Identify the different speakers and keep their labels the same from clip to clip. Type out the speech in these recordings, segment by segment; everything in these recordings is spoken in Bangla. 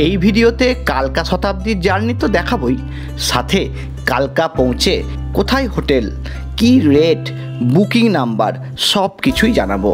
Speaker 1: এই ভিডিওতে কালকা শতাব্দীর জার্নি তো দেখাবই, সাথে কালকা পৌঁছে কোথায় হোটেল, কি রেট, বুকিং নাম্বার সব কিছুই জানাবো।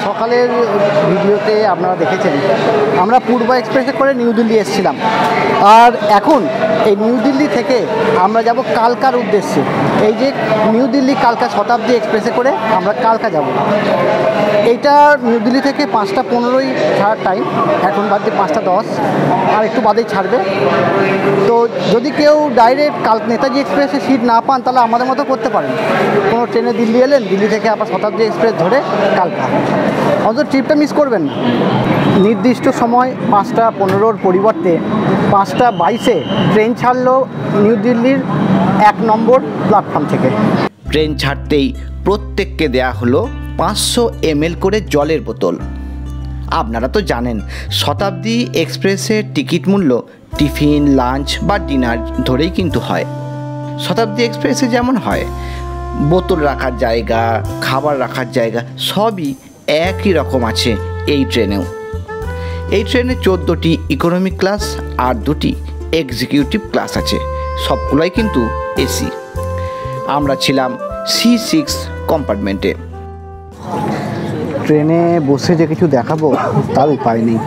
Speaker 2: সকালের ভিডিওতে আপনারা দেখেছেন আমরা পূর্ব এক্সপ্রেসে করে নিউ দিল্লি এসেছিলাম, আর এখন এই নিউ দিল্লি থেকে আমরা যাব কালকার উদ্দেশ্যে। এই যে নিউ দিল্লি কালকা শতাব্দী এক্সপ্রেসে করে আমরা কালকা যাব। এইটা নিউ দিল্লি থেকে 5:15 ছাড়ার টাইম, এখন বাদে 5:10, আর একটু বাদেই ছাড়বে। তো যদি কেউ ডাইরেক্ট নেতাজি এক্সপ্রেসে সিট না পান তাহলে আমাদের মতো করতে পারেন, কোনো ট্রেনে দিল্লি এলেন, দিল্লি থেকে আবার শতাব্দী এক্সপ্রেস ধরে কালকা। অন্তত ট্রিপটা মিস করবেন না। নির্দিষ্ট সময় 5:15 পরিবর্তে 5:22 ট্রেন ছাড়লো নিউ দিল্লির 1 নম্বর প্ল্যাটফর্ম থেকে।
Speaker 1: ট্রেন ছাড়তেই প্রত্যেককে দেয়া হলো 500 ml করে জলের বোতল। আপনারা তো জানেন শতাব্দী এক্সপ্রেসের টিকিট মূল্য টিফিন, লাঞ্চ বা ডিনার ধরেই কিন্তু হয়। শতাব্দী এক্সপ্রেসে যেমন হয়, বোতল রাখার জায়গা, খাবার রাখার জায়গা সবই একই রকম আছে এই ট্রেনেও। এই ট্রেনে 14টি ইকোনমি ক্লাস আর 2টি এক্সিকিউটিভ ক্লাস আছে, সবগুলোই কিন্তু এসি। আমরা ছিলাম C6 কম্পার্টমেন্টে।
Speaker 2: ট্রেনে বসে যে কিছু দেখাবো তার উপায় নেই,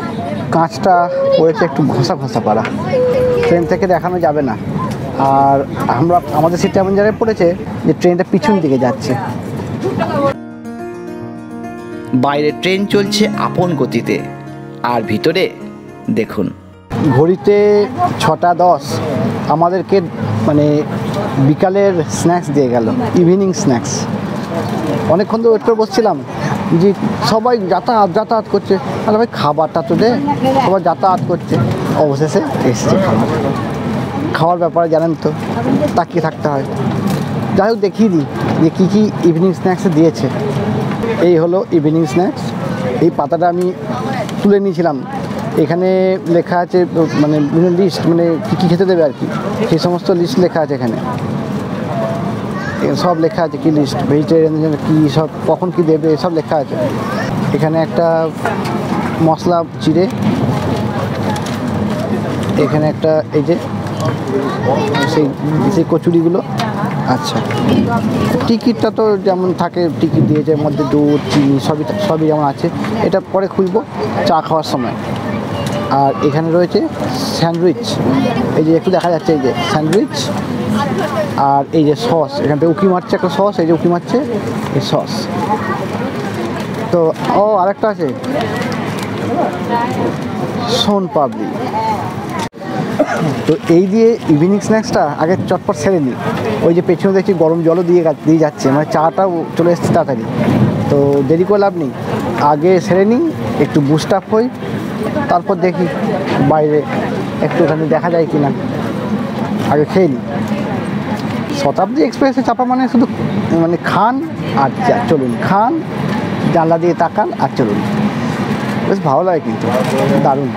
Speaker 2: কাঁচটা পড়েছে একটু ঘষা ঘষা পাড়া, ট্রেন থেকে দেখানো যাবে না। আর আমাদের সিটটা এমন জায়গায় পড়েছে যে ট্রেনটা পিছন দিকে যাচ্ছে।
Speaker 1: বাইরে ট্রেন চলছে আপন গতিতে, আর ভিতরে দেখুন
Speaker 2: ঘড়িতে 6:10 আমাদেরকে বিকালের স্ন্যাক্স দিয়ে গেল, ইভিনিং স্ন্যাক্স। অনেকক্ষণ তো ওয়েট করে বসছিলাম যে সবাই যাতায়াত করছে, তাহলে ভাই খাবারটা তো দে, সবাই যাতায়াত করছে। অবশেষে এসছে খাওয়ার ব্যাপারে জানেন তো, তাকিয়ে থাকতে হয়। যাই হোক দেখিয়ে দিই যে কী কী ইভিনিং স্ন্যাক্সে দিয়েছে। এই হলো ইভিনিং স্ন্যাক্স। এই পাতাটা আমি তুলে নিয়েছিলাম, এখানে লেখা আছে লিস্ট, কী কী খেতে দেবে আর কি, সেই সমস্ত লিস্ট লেখা আছে এখানে। সব লেখা আছে কি লিস্ট, ভেজিটেরিয়ান কী সব, কখন কী দেবে সব লেখা আছে। এখানে একটা মশলা চিড়ে, এখানে একটা এই যে সেই কচুরিগুলো। আচ্ছা, টিকিটটা তো যেমন থাকে টিকিট দিয়েছে, এর মধ্যে দুধ, চিনি সবই যেমন আছে। এটা পরে খুলবো চা খাওয়ার সময়। আর এখানে রয়েছে স্যান্ডউইচ, এই যে একটু দেখা যাচ্ছে এই যে স্যান্ডউইচ, আর এই যে সস, এখান থেকে উঁকি মারছে একটা সস, এই যে উঁকি মারছে এই সস। তো আরেকটা আছে সোন পাপড়ি। তো এই দিয়ে ইভিনিং স্ন্যাক্সটা আগে চটপট সেরে নিই। ওই যে পেছনে দেখছি গরম জলও দিয়ে যাচ্ছে, চাটাও চলে এসছে তাড়াতাড়ি। তো দেরি করে লাভ নেই, আগে সেরে নিই, একটু বুস্ট আপ হই, তারপর দেখি বাইরে একটুখানি দেখা যায় কি না, আগে খেয়ে নিই। শতাব্দী এক্সপ্রেসে চাপা শুধু খান আর চলুন, খান, জানলা দিয়ে তাকান আর চলুন, বেশ ভালো লাগে কিন্তু, দারুণ।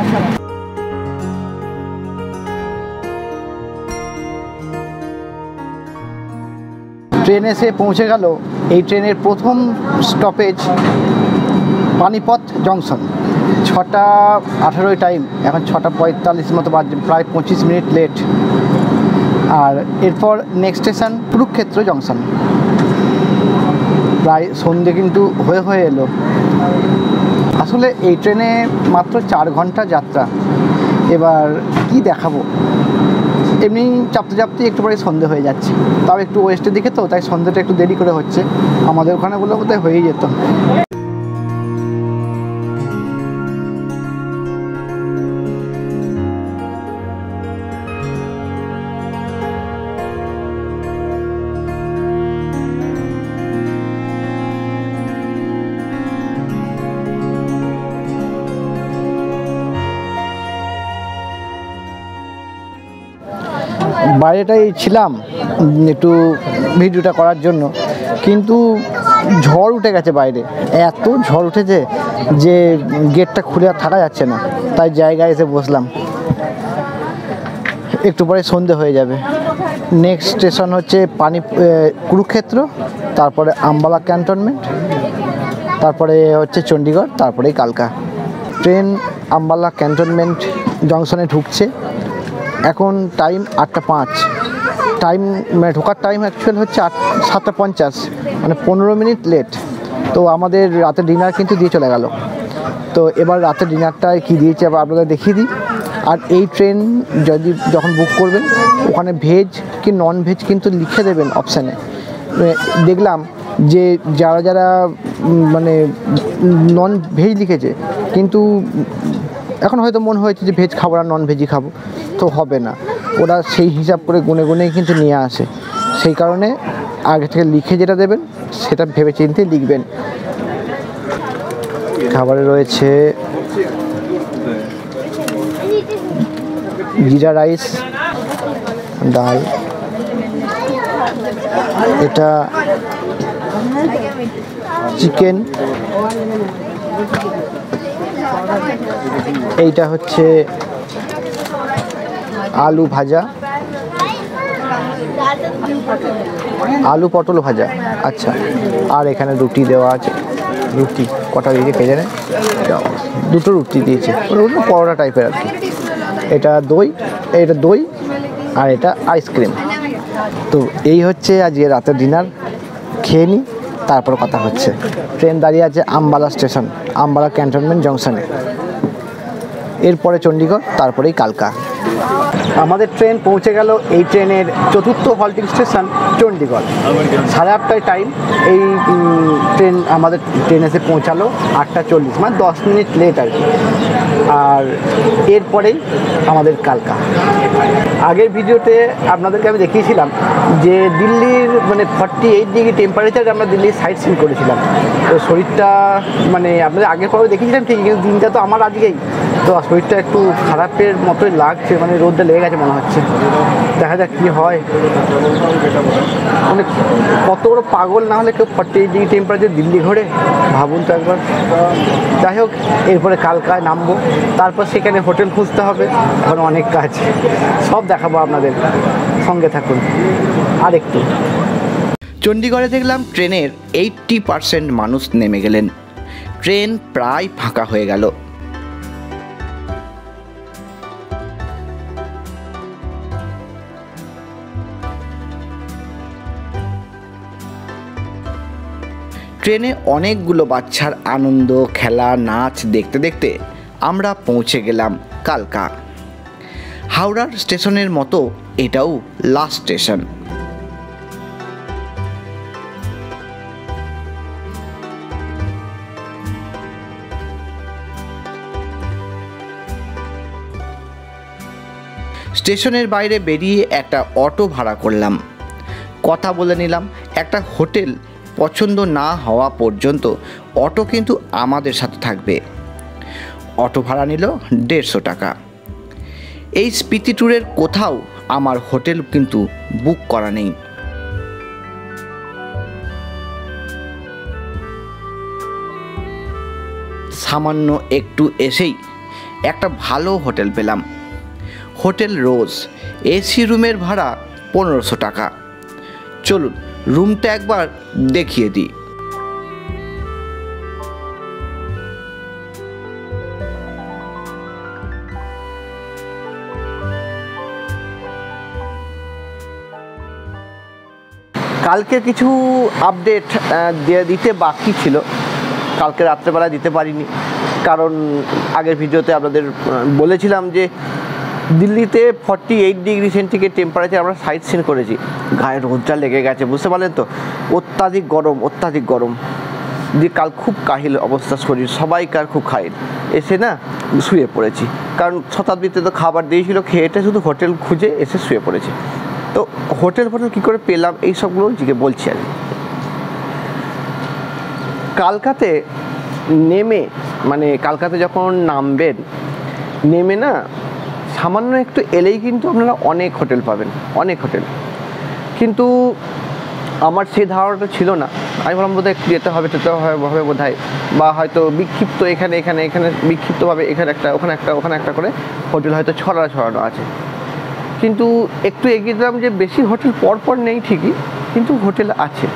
Speaker 2: ট্রেন এসে পৌঁছে গেল। এই ট্রেনের প্রথম স্টপেজ পানিপথ জংশন। 6:18 টাইম, এখন 6:45 মতো বাজছে, প্রায় 25 মিনিট লেট। আর এরপর নেক্সট স্টেশন কুরুক্ষেত্র জংশন। প্রায় সন্ধে কিন্তু হয়ে এলো। আসলে এই ট্রেনে মাত্র 4 ঘন্টা যাত্রা। এবার কি দেখাবো, এমনি চাপতে একটু পরে সন্ধে হয়ে যাচ্ছে। তাও একটু ওয়েস্টের দিকে তো, তাই সন্ধেটা একটু দেরি করে হচ্ছে। আমাদের ওখানে বলে বোধহয় হয়েই যেত। বাইরেটাই ছিলাম একটু ভিডিওটা করার জন্য, কিন্তু ঝড় উঠে গেছে বাইরে, এত ঝড় উঠেছে যে গেটটা খুলে আর থাকা যাচ্ছে না। তাই জায়গায় এসে বসলাম, একটু পরে সন্ধে হয়ে যাবে। নেক্সট স্টেশন হচ্ছে কুরুক্ষেত্র, তারপরে আম্বালা ক্যান্টনমেন্ট, তারপরে হচ্ছে চণ্ডীগড়, তারপরেই কালকা। ট্রেন আম্বালা ক্যান্টনমেন্ট জংশনে ঢুকছে। এখন টাইম 8টা 5, টাইম মানে ঢোকার টাইম অ্যাকচুয়াল হচ্ছে 7টা 50, মানে 15 মিনিট লেট। তো আমাদের রাতের ডিনার কিন্তু দিয়ে চলে গেল। তো এবার রাতের ডিনারটায় কী দিয়েছে আবার আপনাদের দেখিয়ে দিই। আর এই ট্রেন যখন বুক করবেন ওখানে ভেজ কি নন ভেজ কিন্তু লিখে দেবেন অপশানে। দেখলাম যে যারা মানে নন ভেজ লিখেছে, কিন্তু এখন হয়তো মনে হয়েছে যে ভেজ খাবো না নন ভেজই খাবো, তো হবে না। ওরা সেই হিসাব করে গুনে গুনেই কিন্তু নিয়ে আসে। সেই কারণে আগে থেকে লিখে যেটা দেবেন সেটা ভেবে চিন্তে লিখবেন। খাবারে রয়েছে জিরা রাইস, ডাল, এটা চিকেন, এইটা হচ্ছে আলু ভাজা, আলু পটল ভাজা, আচ্ছা। আর এখানে রুটি দেওয়া আছে। রুটি কটা দিয়েছে কে জানে, 2টো রুটি দিয়েছে, পরোটা টাইপের আর কি। এটা দই আর এটা আইসক্রিম। তো এই হচ্ছে আজকে রাতের ডিনার। খেয়ে নিই, তারপর কথা হচ্ছে। ট্রেন দাঁড়িয়ে আছে আম্বালা স্টেশন, আম্বালা ক্যান্টনমেন্ট জংশনে। এরপরে চণ্ডীগড়, তারপরেই কালকা। আমাদের ট্রেন পৌঁছে গেল। এই ট্রেনের 4র্থ হল্টিং স্টেশন চণ্ডীগড়। 8:30টায় টাইম। এই আমাদের ট্রেন এসে পৌঁছালো 8টা 40, মানে 10 মিনিট লেট আর কি। আর এরপরেই আমাদের কালকা। আগের ভিডিওতে আপনাদেরকে আমি দেখিয়েছিলাম যে দিল্লির মানে 48 ডিগ্রি টেম্পারেচারে আমরা দিল্লির সাইট সিন করেছিলাম। তো শরীরটা মানে আপনাদের আগের পরে দেখিয়েছিলাম ঠিক, কিন্তু দিনটা তো আমার আজকেই, তো শরীরটা একটু খারাপের মতোই লাগছে, মানে রোদটা লেগে গেছে মনে হচ্ছে। দেখা যাক কী হয়। মানে কত বড় পাগল না হলে কেউ 48 ডিগ্রি টেম্পারেচার দিল্লি ঘোরে, ভাবুন তো একবার। যাই হোক, এরপরে কালকায় নামবো, তারপর সেখানে হোটেল খুঁজতে হবে, এখন অনেক কাজ, সব দেখাবো আপনাদের, সঙ্গে থাকুন। আর একটু
Speaker 1: চণ্ডীগড়ে দেখলাম ট্রেনের 80% মানুষ নেমে গেলেন। ট্রেন প্রায় ফাঁকা হয়ে গেল। ট্রেনে অনেকগুলো বাচ্চার আনন্দ, খেলা, নাচ দেখতে দেখতে আমরা পৌঁছে গেলাম কালকা। হাওড়ার স্টেশনের মতো এটাও লাস্ট স্টেশন। স্টেশনের বাইরে বেরিয়ে একটা অটো ভাড়া করলাম। কথা বলে নিলাম, একটা হোটেল পছন্দ না হওয়া পর্যন্ত অটো কিন্তু আমাদের সাথে থাকবে। অটো ভাড়া নিল 150 টাকা। এই স্পিতি ট্যুরের কোথাও আমার হোটেল কিন্তু বুক করা নেই। সামান্য একটু এসেই একটা ভালো হোটেল পেলাম, হোটেল রোজ। এসি রুমের ভাড়া 1500 টাকা। চলুন রুমটা একবার দেখিয়ে দিই। কালকে কিছু আপডেট দিতে বাকি ছিল, কালকে রাত্রেবেলা দিতে পারিনি, কারণ আগের ভিডিওতে আপনাদের বলেছিলাম যে দিল্লিতে 48 ডিগ্রি সেন্টিগ্রেড টেম্পারেচার আমরা সাইট সিন করেছি। গায়ে রোদটা লেগে গেছে, বুঝতে পারলেন তো। অত্যাধিক গরম দিয়ে কাল খুব কাহিল অবস্থা, শরীর সবাইকার খুব কাহিল। এসে না শুয়ে পড়েছি, কারণ শতাব্দীতে তো খাবার দিয়েছিল, খেয়েটে শুধু হোটেল খুঁজে এসে শুয়ে পড়েছি। তো হোটেল কী করে পেলাম এই সবগুলো বলছি আর কি। কালকাতে নেমে, মানে কালকাতে যখন নামবেন, নেমে না সামান্য একটু এলেই কিন্তু আপনারা অনেক হোটেল পাবেন, অনেক হোটেল। কিন্তু আমার সেই ধারণাটা ছিল না। আমি বললাম বোধহয় একটু যেতে হবে বোধ হয়, বা হয়তো বিক্ষিপ্ত এখানে বিক্ষিপ্তভাবে এখানে একটা ওখানে একটা করে হোটেল হয়তো ছড়ানো আছে। কিন্তু একটু এগিয়ে দিলাম যে বেশি হোটেল পরপর নেই ঠিকই, কিন্তু হোটেল আছে।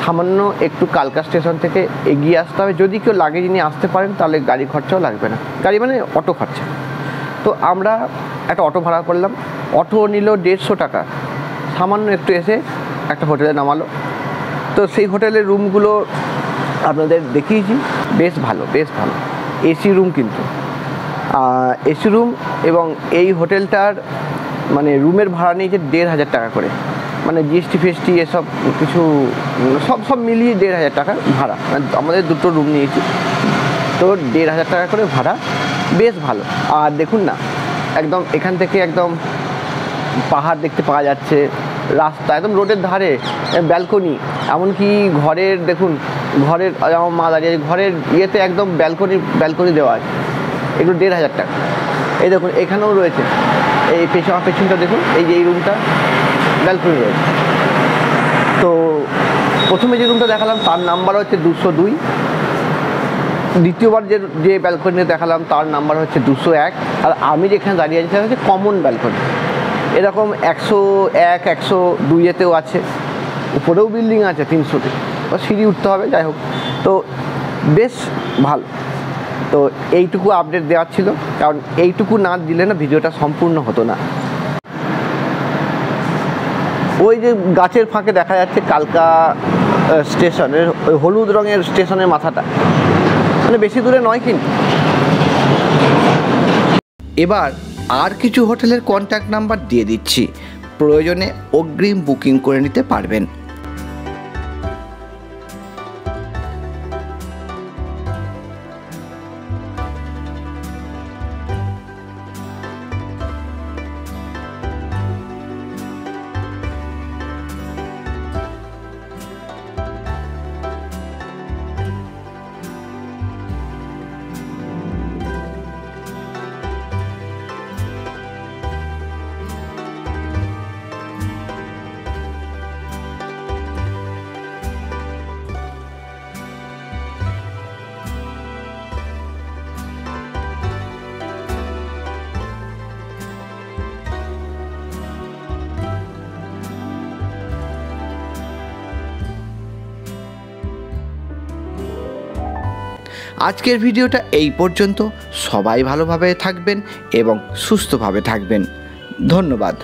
Speaker 3: সামান্য একটু কালকা স্টেশন থেকে এগিয়ে আসতে হবে। যদি কেউ লাগেজ নিয়ে আসতে পারেন তাহলে গাড়ি খরচাও লাগবে না, গাড়ি মানে অটো খরচা। তো আমরা একটা অটো ভাড়া করলাম, অটো নিল 150 টাকা। সামান্য একটু এসে একটা হোটেলে নামালো। তো সেই হোটেলের রুমগুলো আপনাদের দেখিয়েছি, বেশ ভালো, বেশ ভালো। এসি রুম, কিন্তু এসি রুম। এবং এই হোটেলটার মানে রুমের ভাড়া নিয়েছে 1,500 টাকা করে, মানে জিএসটি ফিএসটি এসব কিছু সব মিলিয়ে 1,500 টাকা ভাড়া। মানে আমাদের দুটো রুম নিয়েছি, তো 1,500 টাকা করে ভাড়া, বেশ ভালো। আর দেখুন না, একদম এখান থেকে একদম পাহাড় দেখতে পাওয়া যাচ্ছে, রাস্তা একদম রোডের ধারে, ব্যালকনি, এমনকি ঘরের দেখুন, ঘরের আমার মা দাঁড়িয়ে ঘরের ইয়েতে একদম ব্যালকনি দেওয়া আছে। এগুলো 1,500 টাকা। এই দেখুন এখানেও রয়েছে, এই পেছনটা দেখুন, এই যে এই রুমটা ব্যালকনি রয়েছে। তো প্রথমে যে রুমটা দেখালাম তার নাম্বার হচ্ছে 202, দ্বিতীয়বার যে ব্যালকনি দেখালাম তার নাম্বার হচ্ছে 201, আর আমি যেখানে দাঁড়িয়ে আছি সেটা হচ্ছে কমন ব্যালকনি। এরকম 101, 102-এতেও আছে, উপরেও বিল্ডিং আছে 300-তে, সিঁড়ি উঠতে হবে, যাই হোক। তো বেশ ভালো। তো এইটুকু আপডেট দেওয়ার ছিল, কারণ এইটুকু না দিলে না ভিডিওটা সম্পূর্ণ হতো না। ওই যে গাছের ফাঁকে দেখা যাচ্ছে কালকা স্টেশনের ওই হলুদ রঙের স্টেশনের মাথাটা, মানে বেশি দূরে নয় কিন্তু।
Speaker 1: এবার আর কিছু হোটেলের কন্ট্যাক্ট নাম্বার দিয়ে দিচ্ছি, প্রয়োজনে অগ্রিম বুকিং করে নিতে পারবেন। আজকের ভিডিওটা এই পর্যন্ত। সবাই ভালোভাবে থাকবেন এবং সুস্থভাবে থাকবেন। ধন্যবাদ।